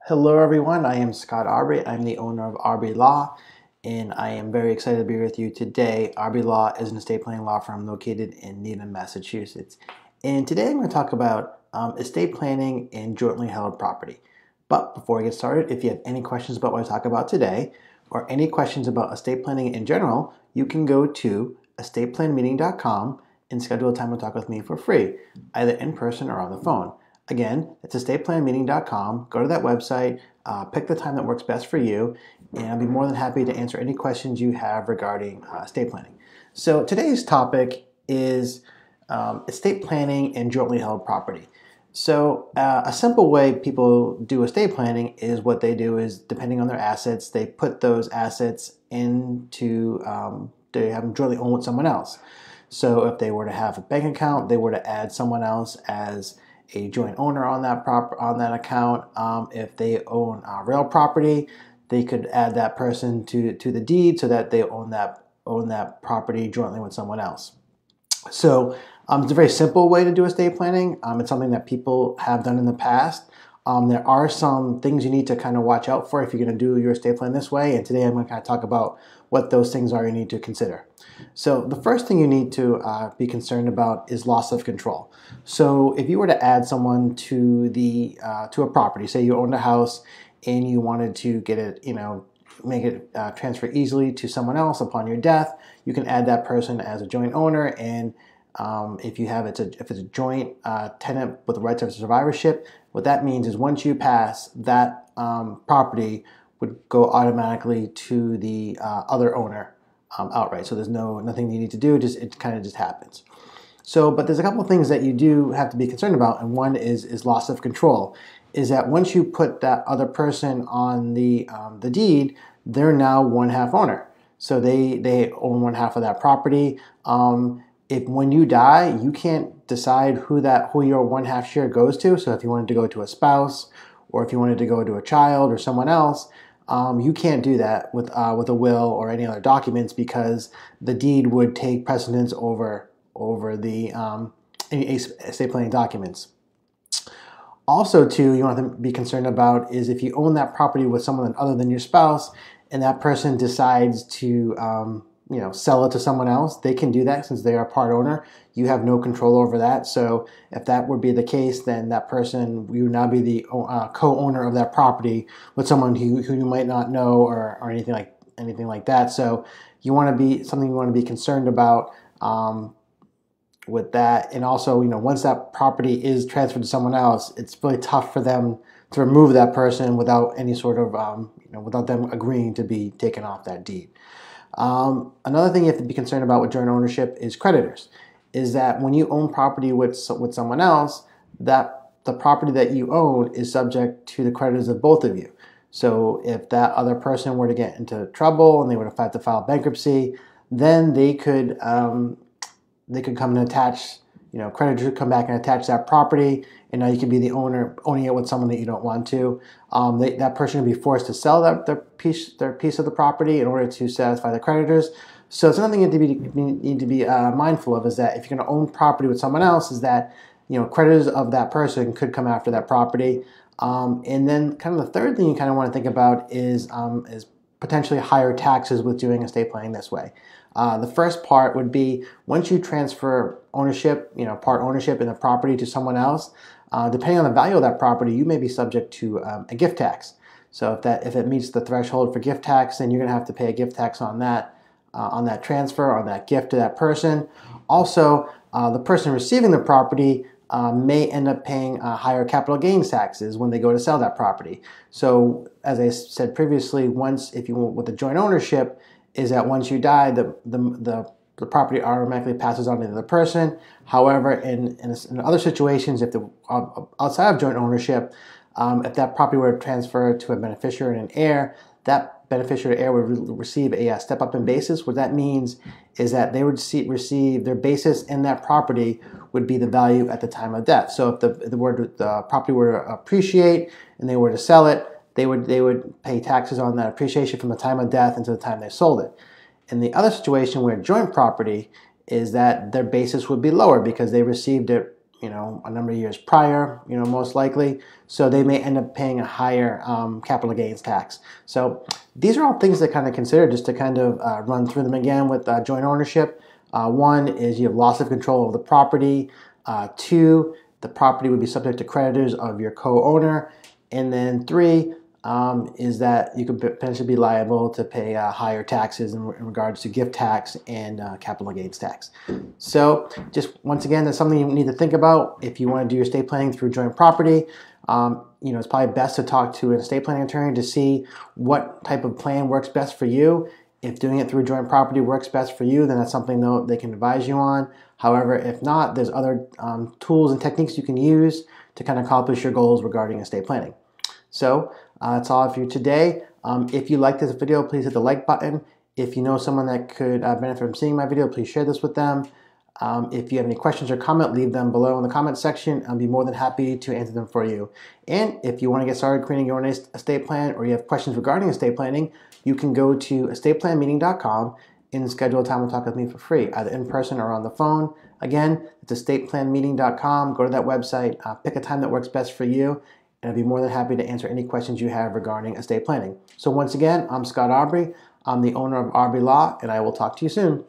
Hello everyone, I am Scott Aubrey. I'm the owner of Aubrey Law, and I am very excited to be with you today. Aubrey Law is an estate planning law firm located in Needham, Massachusetts. And today I'm going to talk about estate planning and jointly held property. But before we get started, if you have any questions about what I talk about today, or any questions about estate planning in general, you can go to estateplanmeeting.com and schedule a time to talk with me for free, either in person or on the phone. Again, it's estateplanmeeting.com. Go to that website, pick the time that works best for you, and I'll be more than happy to answer any questions you have regarding estate planning. So today's topic is estate planning and jointly held property. So a simple way people do estate planning is what they do is, depending on their assets, they put those assets into, they have them jointly owned with someone else. So if they were to have a bank account, they were to add someone else as a joint owner on that account. If they own real property, they could add that person to the deed so that they own that property jointly with someone else. So it's a very simple way to do estate planning. It's something that people have done in the past. There are some things you need to kind of watch out for if you're going to do your estate plan this way, and today I'm going to kind of talk about what those things are you need to consider. So the first thing you need to be concerned about is loss of control. So if you were to add someone to a property, say you owned a house and you wanted to get it, make it transfer easily to someone else upon your death, you can add that person as a joint owner. And if it's a joint tenant with the rights of survivorship, what that means is once you pass, that property would go automatically to the other owner outright. So there's nothing you need to do. It kind of just happens. So, but there's a couple of things that you do have to be concerned about, and one is loss of control. Is that once you put that other person on the deed, they're now one half owner. So they own one half of that property. If when you die, you can't decide who your one half share goes to. So if you wanted to go to a spouse, or if you wanted to go to a child or someone else, you can't do that with a will or any other documents, because the deed would take precedence over the any estate planning documents. Also, too, you want to be concerned about is if you own that property with someone other than your spouse, and that person decides to sell it to someone else, they can do that since they are part owner. You have no control over that. So if that would be the case, then that person, you would now be the co-owner of that property with someone who you might not know or anything like that. So you want to be concerned about with that. And also, once that property is transferred to someone else, it's really tough for them to remove that person without any sort of without them agreeing to be taken off that deed. Another thing you have to be concerned about with joint ownership is creditors. Is that when you own property with someone else, that the property that you own is subject to the creditors of both of you. So if that other person were to get into trouble and they would have had to file bankruptcy, then they could come and attach. Creditors would come back and attach that property, and now you can be the owner owning it with someone that you don't want to. That person would be forced to sell their piece of the property in order to satisfy the creditors. So it's another thing you need to be mindful of, is that if you're going to own property with someone else, is that creditors of that person could come after that property. And then kind of the third thing you kind of want to think about is potentially higher taxes with doing estate planning this way. The first part would be once you transfer ownership, part ownership in the property to someone else, depending on the value of that property, you may be subject to a gift tax. So if it meets the threshold for gift tax, then you're going to have to pay a gift tax on that transfer, on that gift to that person. Also, the person receiving the property may end up paying higher capital gains taxes when they go to sell that property. So as I said previously, with the joint ownership, is that once you die, the property automatically passes on to the other person. However, in other situations, if outside of joint ownership, if that property were transferred to a beneficiary and an heir, that beneficiary or heir would receive a step up in basis. What that means is that they would receive their basis in that property would be the value at the time of death. So if the property were to appreciate and they were to sell it, they would pay taxes on that appreciation from the time of death until the time they sold it. In the other situation where joint property is that their basis would be lower because they received it a number of years prior, most likely. So they may end up paying a higher capital gains tax. So these are all things to kind of consider, just to kind of run through them again with joint ownership. One is you have loss of control of the property. Two, the property would be subject to creditors of your co-owner. And then three, is that you could potentially be liable to pay higher taxes in regards to gift tax and capital gains tax. So just once again, that's something you need to think about if you want to do your estate planning through joint property. It's probably best to talk to an estate planning attorney to see what type of plan works best for you. If doing it through joint property works best for you, then that's something they can advise you on. However, if not, there's other tools and techniques you can use to kind of accomplish your goals regarding estate planning. So that's all for you today. If you like this video, please hit the like button. If you know someone that could benefit from seeing my video, please share this with them. If you have any questions or comment, leave them below in the comment section. I'll be more than happy to answer them for you. And if you want to get started creating your own estate plan, or you have questions regarding estate planning, you can go to estateplanmeeting.com and schedule a time to talk with me for free, either in person or on the phone. Again, it's estateplanmeeting.com. Go to that website, pick a time that works best for you, and I'd be more than happy to answer any questions you have regarding estate planning. So once again, I'm Scott Aubrey. I'm the owner of Aubrey Law, and I will talk to you soon.